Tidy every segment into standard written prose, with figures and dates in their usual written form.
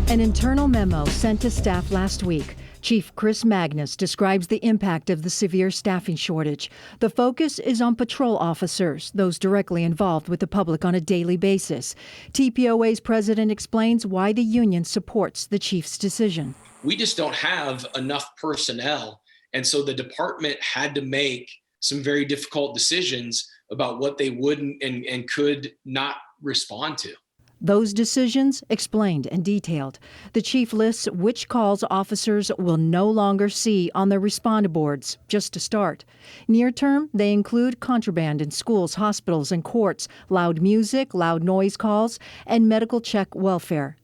An internal memo sent to staff last week. Chief Chris Magnus describes the impact of the severe staffing shortage. The focus is on patrol officers, those directly involved with the public on a daily basis. TPOA's president explains why the union supports the chief's decision. We just don't have enough personnel, and so the department had to make some very difficult decisions about what they would and could not respond to. Those decisions explained and detailed. The chief lists which calls officers will no longer see on their respond boards, just to start. Near term, they include contraband in schools, hospitals, and courts, loud music, loud noise calls, and medical check welfare.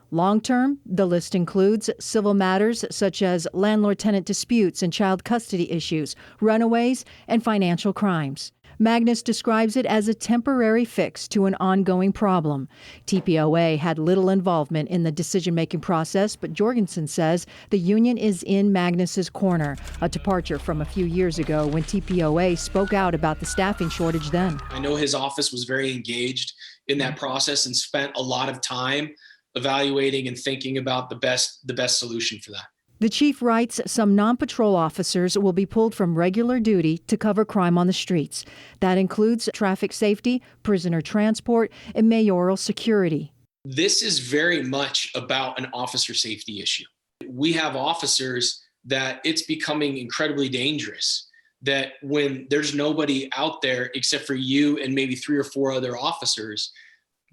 Long term, the list includes civil matters such as landlord-tenant disputes and child custody issues, runaways, and financial crimes. Magnus describes it as a temporary fix to an ongoing problem. TPOA had little involvement in the decision-making process, but Jorgensen says the union is in Magnus's corner, a departure from a few years ago when TPOA spoke out about the staffing shortage then. I know his office was very engaged in that process and spent a lot of time evaluating and thinking about the best solution for that. The chief writes some non-patrol officers will be pulled from regular duty to cover crime on the streets. That includes traffic safety, prisoner transport, and mayoral security. This is very much about an officer safety issue. We have officers that it's becoming incredibly dangerous, that when there's nobody out there except for you and maybe 3 or 4 other officers,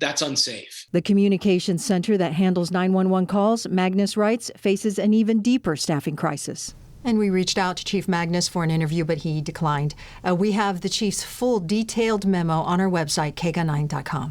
that's unsafe. The communications center that handles 911 calls, Magnus writes, faces an even deeper staffing crisis. And we reached out to Chief Magnus for an interview, but he declined. We have the chief's full detailed memo on our website, kgun9.com.